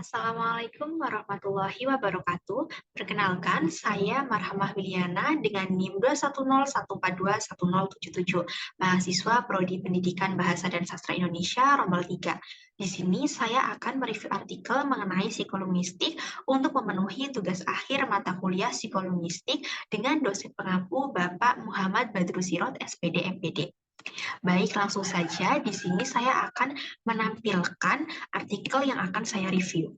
Assalamualaikum warahmatullahi wabarakatuh. Perkenalkan, saya Marhamah Wiliana dengan NIM 21014210077, mahasiswa Prodi Pendidikan Bahasa dan Sastra Indonesia Rombel 3. Di sini saya akan mereview artikel mengenai psikolinguistik untuk memenuhi tugas akhir mata kuliah psikolinguistik dengan dosen pengampu Bapak Muhammad Badrusirot, SPD, MPD. Baik, langsung saja di sini saya akan menampilkan artikel yang akan saya review.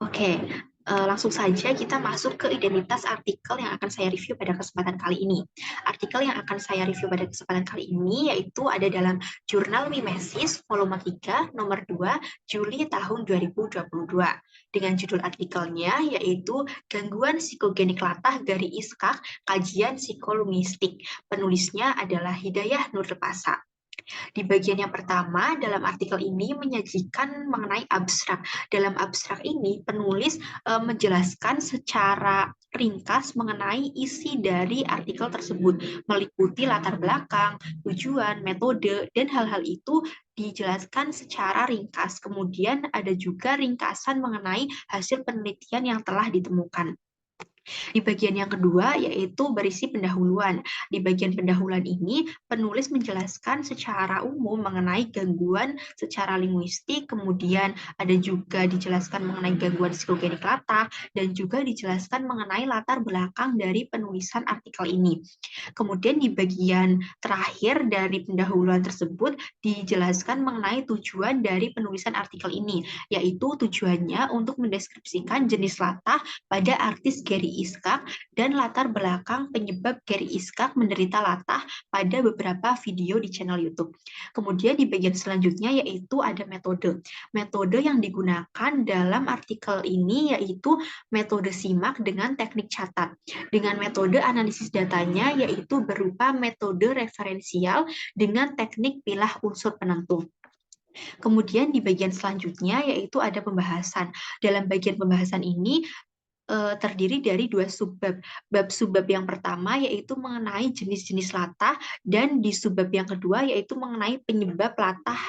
Oke, langsung saja kita masuk ke identitas artikel yang akan saya review pada kesempatan kali ini. Artikel yang akan saya review pada kesempatan kali ini yaitu ada dalam Jurnal Mimesis volume 3 nomor 2 Juli tahun 2022. Dengan judul artikelnya yaitu Gangguan Psikogenik Latah Gari Iskak Kajian Psikolinguistik. Penulisnya adalah Hidayah Nurpasa. Di bagian yang pertama, dalam artikel ini menyajikan mengenai abstrak. Dalam abstrak ini, penulis menjelaskan secara ringkas mengenai isi dari artikel tersebut, meliputi latar belakang, tujuan, metode, dan hal-hal itu dijelaskan secara ringkas. Kemudian ada juga ringkasan mengenai hasil penelitian yang telah ditemukan. Di bagian yang kedua yaitu berisi pendahuluan. Di bagian pendahuluan ini penulis menjelaskan secara umum mengenai gangguan secara linguistik, kemudian ada juga dijelaskan mengenai gangguan psikogenik latah dan juga dijelaskan mengenai latar belakang dari penulisan artikel ini. Kemudian di bagian terakhir dari pendahuluan tersebut dijelaskan mengenai tujuan dari penulisan artikel ini, yaitu tujuannya untuk mendeskripsikan jenis latah pada artis Gary Iskak dan latar belakang penyebab Gary Iskak menderita latah pada beberapa video di channel YouTube. Kemudian di bagian selanjutnya yaitu ada metode. Metode yang digunakan dalam artikel ini yaitu metode simak dengan teknik catat. Dengan metode analisis datanya yaitu berupa metode referensial dengan teknik pilah unsur penentu. Kemudian di bagian selanjutnya yaitu ada pembahasan. Dalam bagian pembahasan ini terdiri dari dua subbab. Bab subbab yang pertama yaitu mengenai jenis-jenis latah dan di subbab yang kedua yaitu mengenai penyebab latah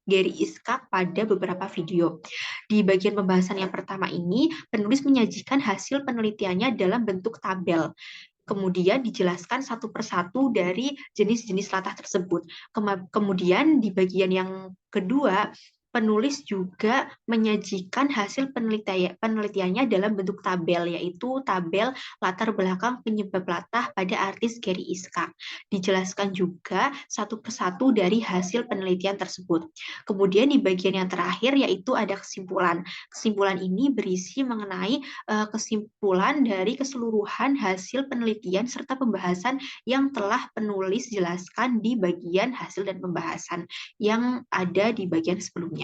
Gary Iskak pada beberapa video. Di bagian pembahasan yang pertama ini, penulis menyajikan hasil penelitiannya dalam bentuk tabel. Kemudian dijelaskan satu persatu dari jenis-jenis latah tersebut. Kemudian di bagian yang kedua, penulis juga menyajikan hasil penelitiannya dalam bentuk tabel, yaitu tabel latar belakang penyebab latah pada artis Gary Iskak. Dijelaskan juga satu persatu dari hasil penelitian tersebut. Kemudian di bagian yang terakhir yaitu ada kesimpulan. Kesimpulan ini berisi mengenai kesimpulan dari keseluruhan hasil penelitian serta pembahasan yang telah penulis jelaskan di bagian hasil dan pembahasan yang ada di bagian sebelumnya.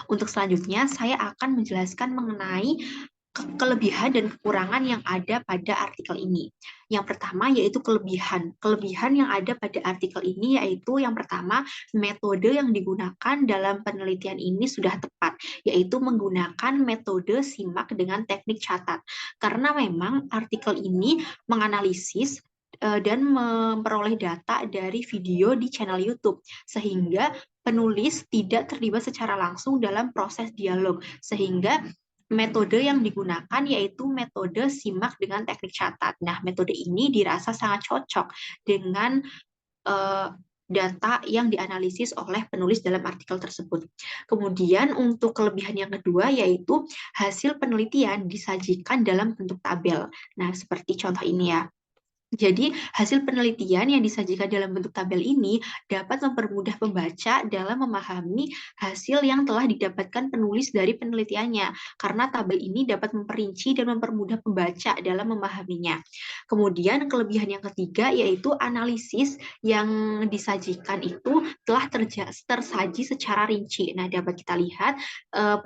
Untuk selanjutnya, saya akan menjelaskan mengenai kelebihan dan kekurangan yang ada pada artikel ini. Yang pertama yaitu kelebihan. Kelebihan yang ada pada artikel ini yaitu yang pertama, metode yang digunakan dalam penelitian ini sudah tepat, yaitu menggunakan metode simak dengan teknik catat. Karena memang artikel ini menganalisis dan memperoleh data dari video di channel YouTube, sehingga penulis tidak terlibat secara langsung dalam proses dialog, sehingga metode yang digunakan yaitu metode simak dengan teknik catat. Nah, metode ini dirasa sangat cocok dengan data yang dianalisis oleh penulis dalam artikel tersebut. Kemudian untuk kelebihan yang kedua yaitu hasil penelitian disajikan dalam bentuk tabel. Nah, seperti contoh ini ya. Jadi, hasil penelitian yang disajikan dalam bentuk tabel ini dapat mempermudah pembaca dalam memahami hasil yang telah didapatkan penulis dari penelitiannya, karena tabel ini dapat memperinci dan mempermudah pembaca dalam memahaminya. Kemudian, kelebihan yang ketiga yaitu analisis yang disajikan itu telah tersaji secara rinci. Nah, dapat kita lihat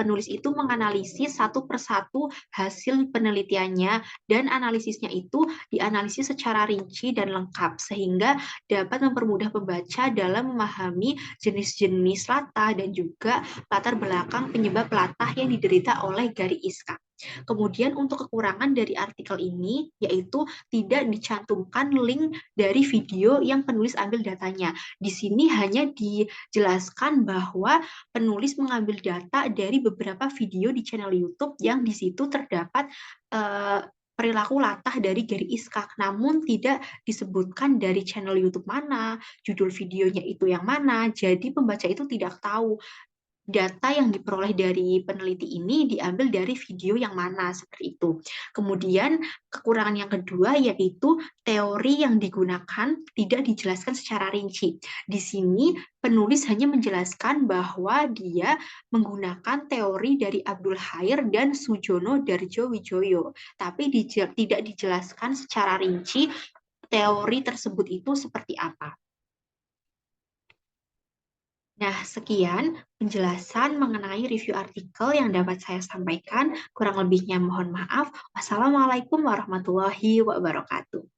penulis itu menganalisis satu persatu hasil penelitiannya dan analisisnya itu dianalisis secara rinci dan lengkap sehingga dapat mempermudah pembaca dalam memahami jenis-jenis latah dan juga latar belakang penyebab latah yang diderita oleh Gary Iskak. Kemudian untuk kekurangan dari artikel ini yaitu tidak dicantumkan link dari video yang penulis ambil datanya. Di sini hanya dijelaskan bahwa penulis mengambil data dari beberapa video di channel YouTube yang di situ terdapat eh, perilaku latah dari Gary Iskak, namun tidak disebutkan dari channel YouTube mana, judul videonya itu yang mana, jadi pembaca itu tidak tahu data yang diperoleh dari peneliti ini diambil dari video yang mana, seperti itu. Kemudian kekurangan yang kedua yaitu teori yang digunakan tidak dijelaskan secara rinci. Di sini penulis hanya menjelaskan bahwa dia menggunakan teori dari Abdul Khair dan Sujono Darjo Wijoyo, tapi tidak dijelaskan secara rinci teori tersebut itu seperti apa. Nah, sekian penjelasan mengenai review artikel yang dapat saya sampaikan. Kurang lebihnya mohon maaf. Wassalamualaikum warahmatullahi wabarakatuh.